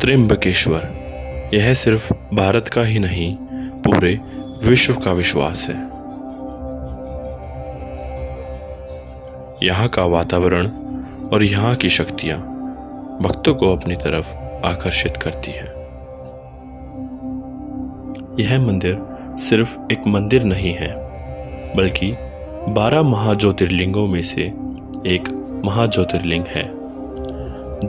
त्र्यंबकेश्वर, यह सिर्फ भारत का ही नहीं पूरे विश्व का विश्वास है। यहाँ का वातावरण और यहाँ की शक्तियाँ भक्तों को अपनी तरफ आकर्षित करती हैं। यह मंदिर सिर्फ एक मंदिर नहीं है, बल्कि 12 महाज्योतिर्लिंगों में से एक महाज्योतिर्लिंग है।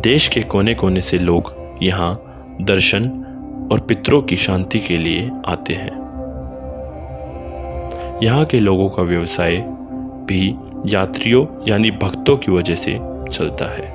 देश के कोने कोने से लोग यहाँ दर्शन और पितरों की शांति के लिए आते हैं। यहाँ के लोगों का व्यवसाय भी यात्रियों यानी भक्तों की वजह से चलता है।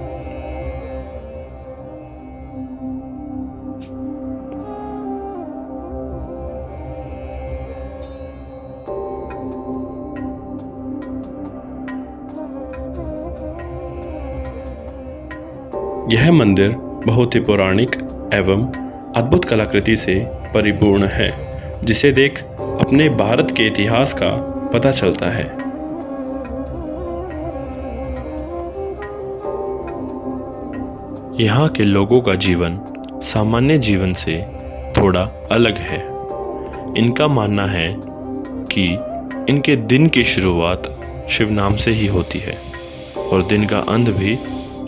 यह मंदिर बहुत ही पौराणिक एवं अद्भुत कलाकृति से परिपूर्ण है, जिसे देख अपने भारत के इतिहास का पता चलता है। यहाँ के लोगों का जीवन सामान्य जीवन से थोड़ा अलग है। इनका मानना है कि इनके दिन की शुरुआत शिव नाम से ही होती है और दिन का अंत भी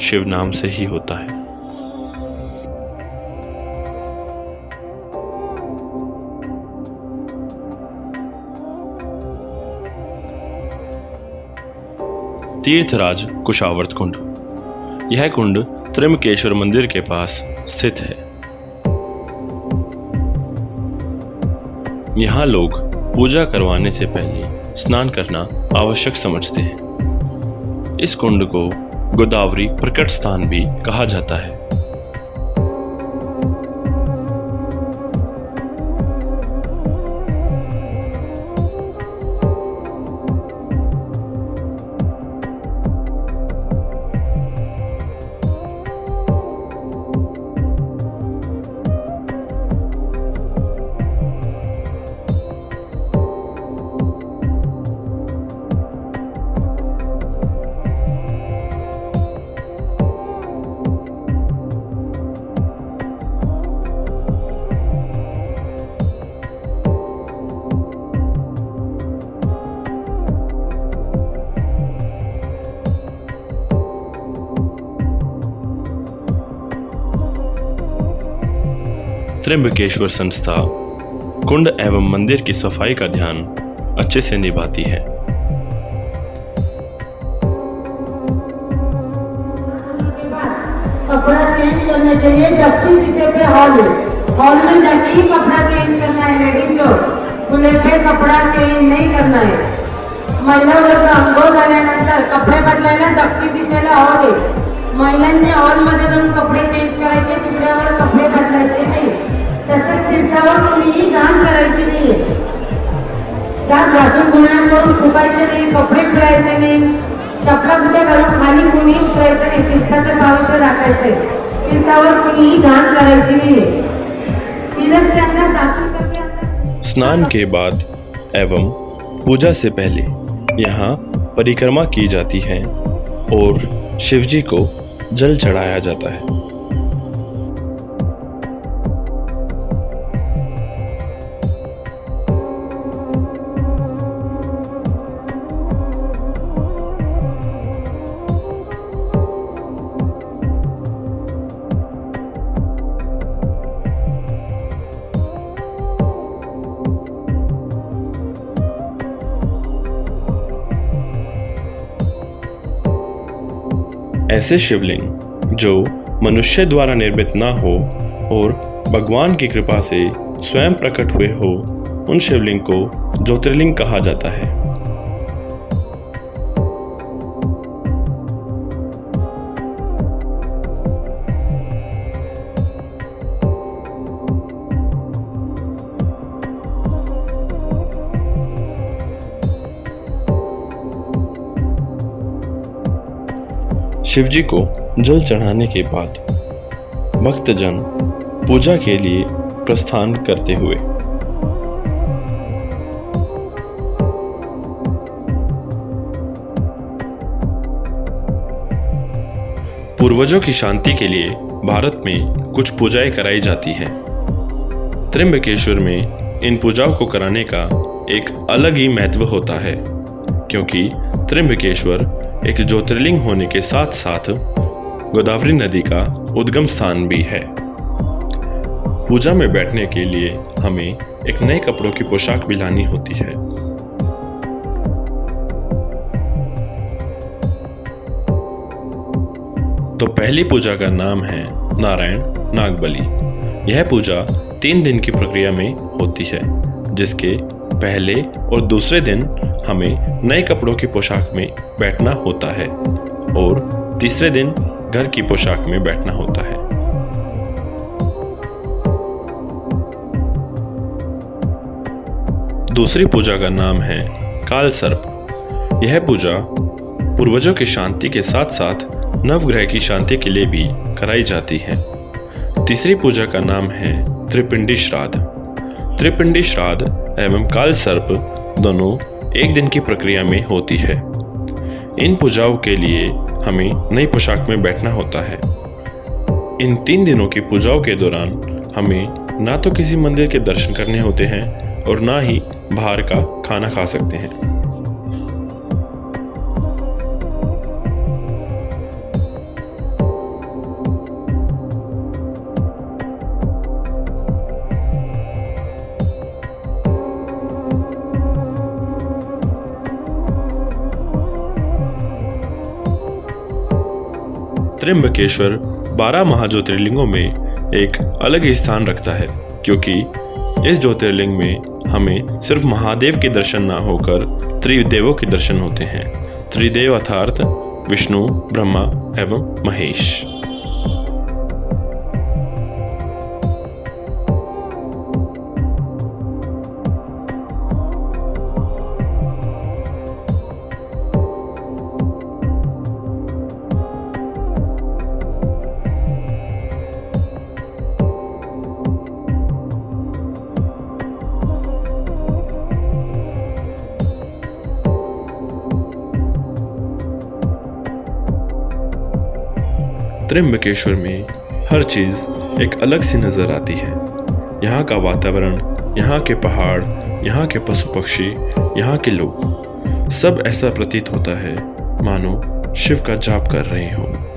शिव नाम से ही होता है। तीर्थराज कुशावर्त कुंड, यह कुंड त्र्यंबकेश्वर मंदिर के पास स्थित है। यहाँ लोग पूजा करवाने से पहले स्नान करना आवश्यक समझते हैं। इस कुंड को गोदावरी प्रकट स्थान भी कहा जाता है। त्र्यंबकेश्वर संस्था कुंड एवं मंदिर की सफाई का ध्यान अच्छे से निभाती है। कपड़ा चेंज करने के लिए दक्षिण दिशा पे हॉल में जाके ही कपड़ा चेंज करना है। लेडीज को खुले पे कपडा चेंज नहीं करना आहे। महिला वर्ग अंघोळ झाल्यानंतर कपडे बदलायला दक्षिण दिशेला हॉल आहे। महिलांनी हॉलमध्ये जाऊन कपडे चेंज करायचे, तुकड्यावर कपडे बदलायचे नाही। तसंच तीर्थावर कोणीही घाण करायची नाहीये। दात घासून गुळण्या करून थुकायचे नाही, कपडे पिळायचे नाही, चपला कुठे घालून खाली कोणी उतरायचं नाही। तीर्थाचं पावित्र्य राखायचंय। तीर्थावर कोणीही घाण करायची नाहीये। तीर्थ त्यांना सातून करके स्नान के बाद एवं पूजा से पहले यहाँ परिक्रमा की जाती है और शिवजी को जल चढ़ाया जाता है। ऐसे शिवलिंग जो मनुष्य द्वारा निर्मित ना हो और भगवान की कृपा से स्वयं प्रकट हुए हो, उन शिवलिंग को ज्योतिर्लिंग कहा जाता है। शिवजी को जल चढ़ाने के बाद भक्तजन पूजा के लिए प्रस्थान करते हुए पूर्वजों की शांति के लिए भारत में कुछ पूजाएं कराई जाती हैं। त्र्यंबकेश्वर में इन पूजाओं को कराने का एक अलग ही महत्व होता है, क्योंकि त्र्यंबकेश्वर एक ज्योतिर्लिंग होने के साथ साथ गोदावरी नदी का उद्गम स्थान भी है। पूजा में बैठने के लिए हमें एक नए कपड़ों की पोशाक भी लानी होती है। तो पहली पूजा का नाम है नारायण नागबली। यह पूजा 3 दिन की प्रक्रिया में होती है, जिसके पहले और दूसरे दिन हमें नए कपड़ों की पोशाक में बैठना होता है और तीसरे दिन घर की पोशाक में बैठना होता है। दूसरी पूजा का नाम है काल सर्प। यह पूजा पूर्वजों की शांति के साथ साथ नवग्रह की शांति के लिए भी कराई जाती है। तीसरी पूजा का नाम है त्रिपिंडी श्राद्ध। त्रिपिंडी श्राद्ध एवं काल सर्प दोनों एक दिन की प्रक्रिया में होती है। इन पूजाओं के लिए हमें नई पोशाक में बैठना होता है। इन 3 दिनों की पूजाओं के दौरान हमें ना तो किसी मंदिर के दर्शन करने होते हैं और ना ही बाहर का खाना खा सकते हैं। त्र्यंबकेश्वर 12 महाज्योतिर्लिंगों में एक अलग ही स्थान रखता है, क्योंकि इस ज्योतिर्लिंग में हमें सिर्फ महादेव के दर्शन ना होकर त्रिदेवों के दर्शन होते हैं। त्रिदेव अर्थात विष्णु, ब्रह्मा एवं महेश। त्र्यंबकेश्वर में हर चीज़ एक अलग सी नज़र आती है। यहाँ का वातावरण, यहाँ के पहाड़, यहाँ के पशु पक्षी, यहाँ के लोग, सब ऐसा प्रतीत होता है मानो शिव का जाप कर रहे हों।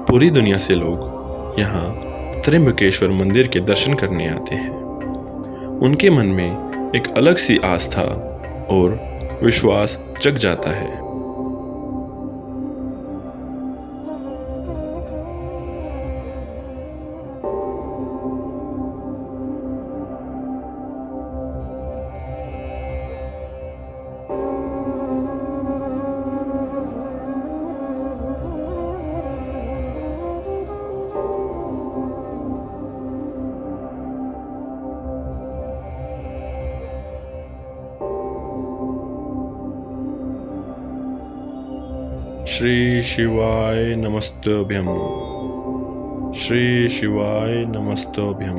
पूरी दुनिया से लोग यहाँ त्र्यंबकेश्वर मंदिर के दर्शन करने आते हैं। उनके मन में एक अलग सी आस्था और विश्वास जग जाता है। श्री शिवाय नमस्तभ्यम। श्री शिवाय नमस्तभ्यम।